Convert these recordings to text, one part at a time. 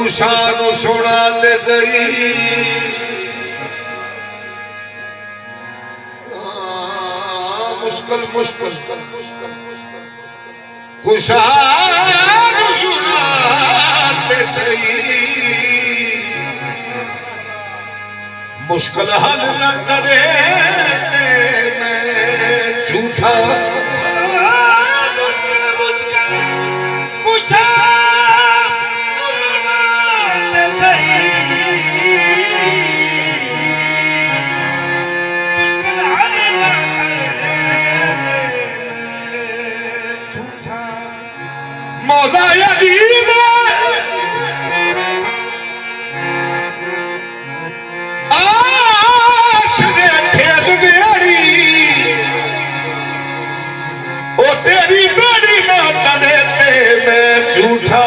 कुशानु सुना दे सही मुश्किल मुश्किल कुशानु सुना दे सही मुश्किल हल न करे मैं झूठा मौला यदीद आश दे खेल बेड़ी ओ तेरी बेड़ी ना तने ते मैं झूठा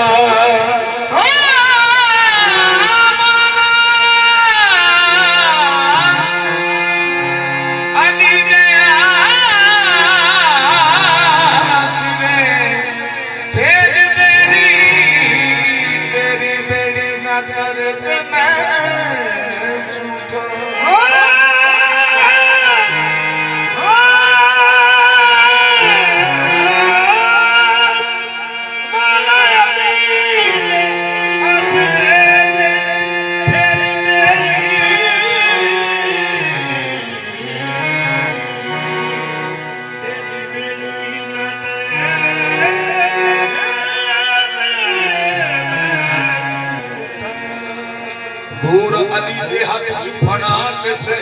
दूर अली दे हाथ च फड़ा के से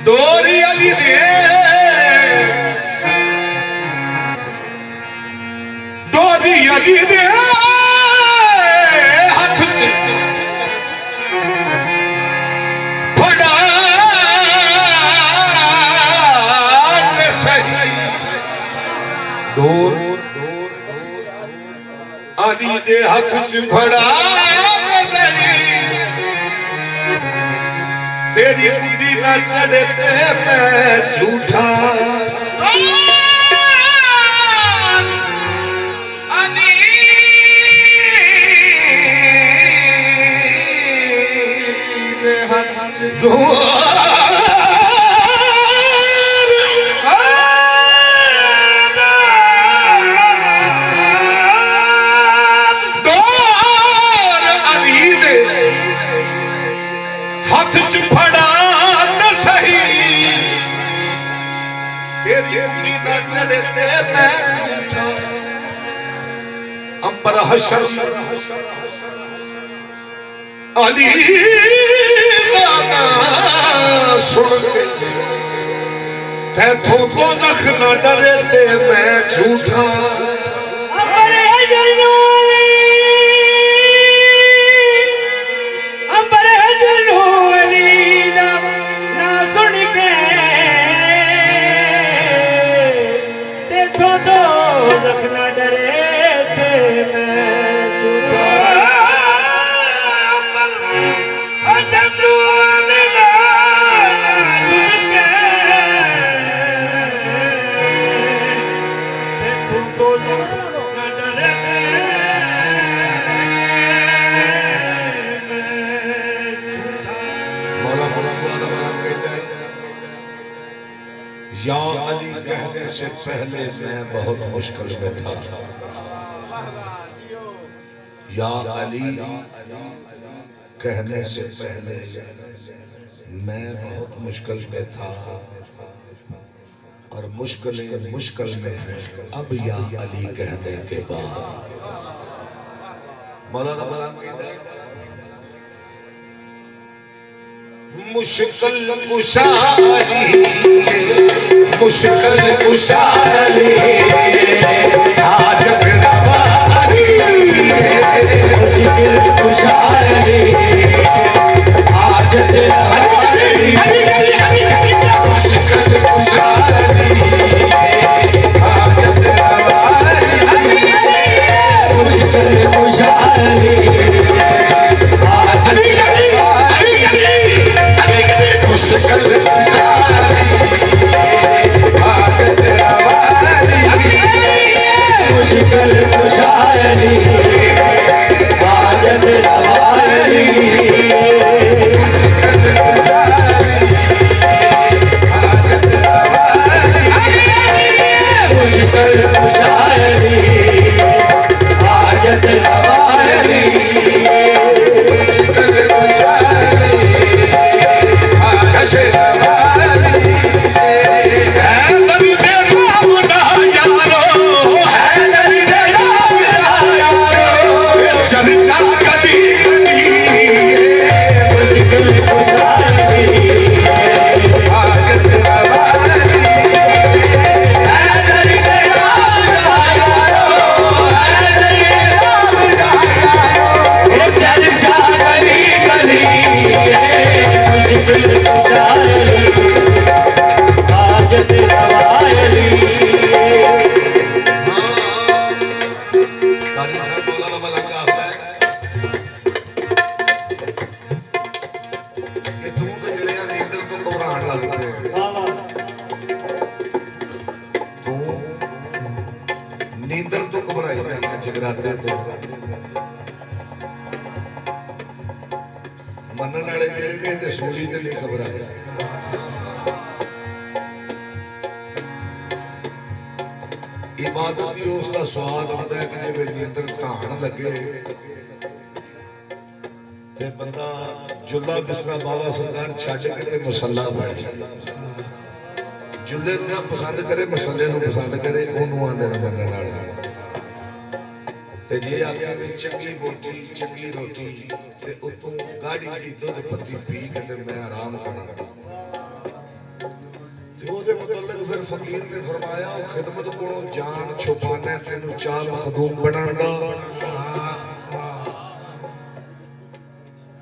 डोरी अली दे डोरी अली दे हाथ च फड़ा के से डोर अली दे हाथ च फड़ा तेरी बुद्धि न चढ़े ते मैं झूठा जो अंबर हशर अली सुन के तैथों तो जख न डरे ते मैं झूठा या अली कहने से पहले मैं बहुत मुश्किल में था या अली कहने से पहले मैं बहुत मुश्किल में था और मुश्किलें मुश्किल में है अब या अली कहने के बाद मौलाना मुश्किल कुशारी मुश्किल कुशारी आज रवानी मुश्किल कुशारी आज रवानी मुश्किल कुशारी आज रवानी मुश्किल कुशारी मुश्किल कुशारी नींदर तो घबराई जाना जगराते तो मनन वाले चले गए तो सूरी ते नहीं घबराया। इबादत ही उसका स्वाद आता है कि जिवें नींदर ढाण लगे ते बंदा जुल्ला बिस्तरा बाबा सरदार छड्ड के ते मसला पै जुल्ले ना पसंद करे मसले नूं पसंद करे ओनू आंदे ने मनन वाले ते जे आखे भी चंगी बोटी चंगी रोटी ते उतों गाड़ी दी दुध पत्ती पी के ते मैं आराम करा ते ओदे मतलब फिर फकीर ने फरमाया खिदमत कोलों जान छुपाना तेनू चा मखदूम बनांदा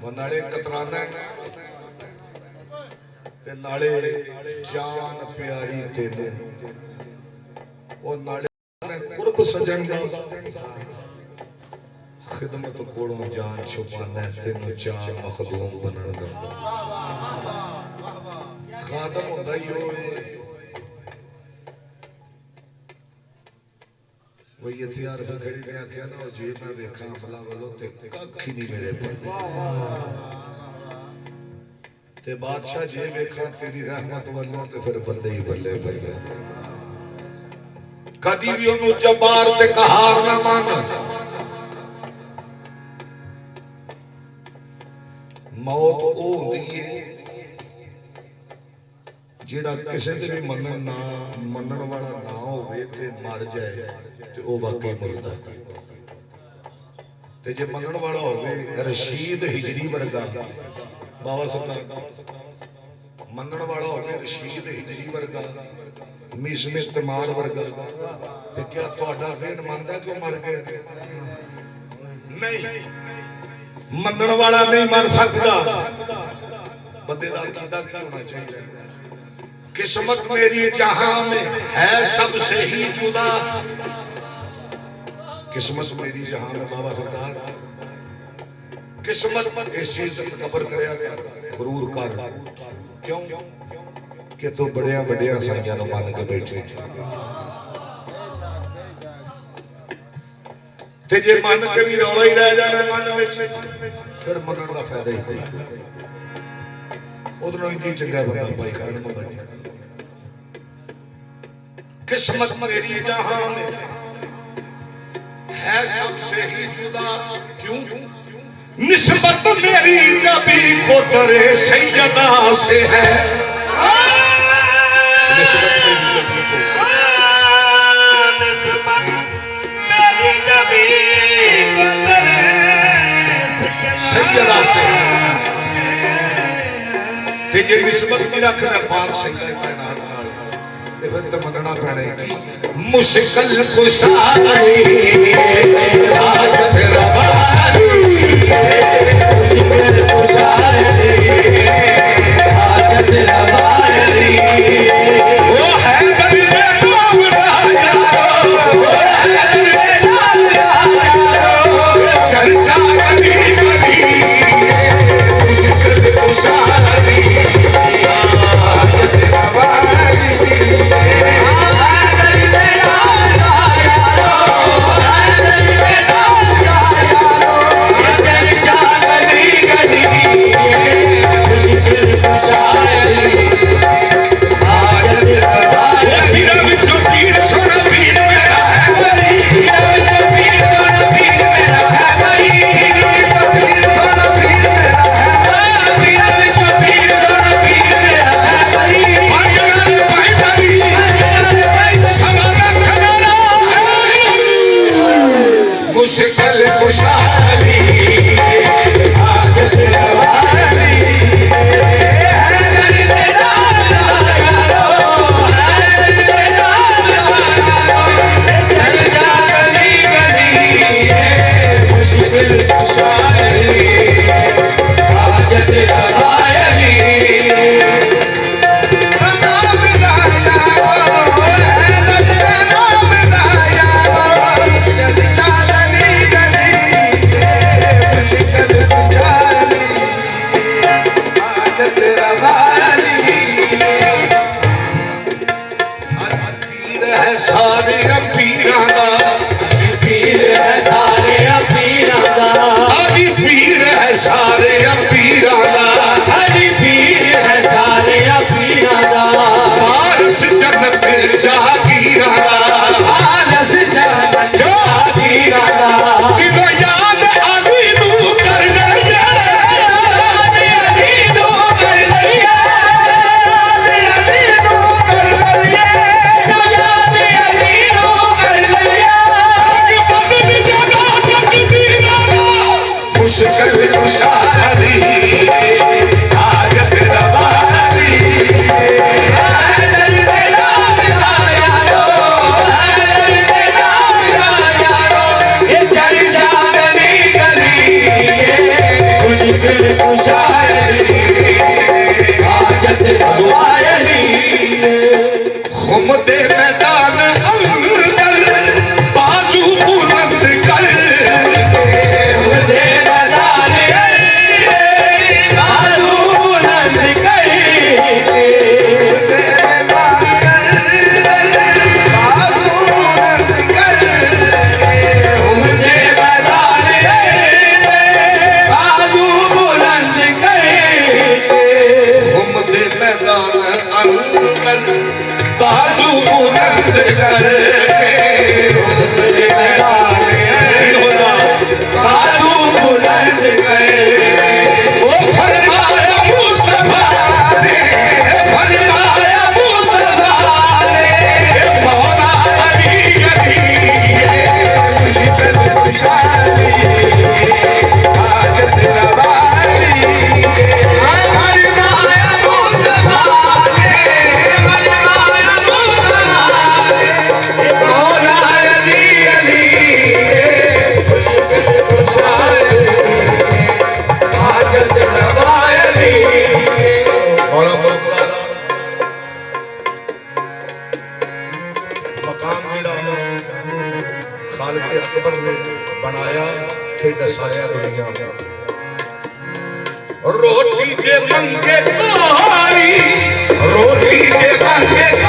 वो नाले कतराना ते नाले जान प्यारी तेनू वो नाले कुर्ब सजन दा खिदमत कोलों जान छुपाना तेनू चा मखदूम बनांदा खादम होंदा ही वो ये तैयार से खड़ी ने आख्या ना जे मैं वेखा फला वालों ते कख ही नहीं मेरे पर ते बादशाह जे वेखा तेरी रहमत वालों ते फिर बल्ले ही बल्ले बल्ले कदी भी ओनू जबार ते कहार ना मान मौत ओ होंदी है जेड़ा किसी दे भी मनन वाला ना होवे ते मर जाए ते ओ वाकई मरदा ते जे मनन वाला होवे रशीद हिजरी वर्गा बाबा सरदार मनन वाला होवे रशीद हिजरी वर्गा मिसमे तमार वर्गा ते क्या तुहाडा ज़हन मनदा कि मर गया नहीं मनन वाला नहीं मर सकता बंदे दा अकीदा क्या होना चाहिए किस्मत मेरी जहां में है सबसे ही जुदा किस्मत मेरी जहां में बाबा सरदार किस्मत इस चीज से कबर करया गया गुरूर कर क्यों कि तू बड़िया बड़िया साइयां नु मान के बैठे ते जे मन के भी रौला ही रह जाना मन विच फिर मनन दा फायदा ही कोई उधरों ही चंगा बंदा भाई खान बाबा जी किस्मत मेरी जहां में है सबसे ही जुदा क्यों निस्बत मेरी जबी को डरे सैयदा से है निस्बत मेरी जबी को डरे सैयदा से ते जे निस्बत भी रखना पाक सैयदा पैना फिर तो मनना पड़ेगी मुश्किल कुशाई आज तेरा बारी मुश्किल कुशाई आज तेरा बारी वो है बड़ी चर्चा कभी कभी मुश्किल कुशाई आज तेरा बारी वसाया दुनिया रोटी जे मंगे खारी रोटी जे मंगे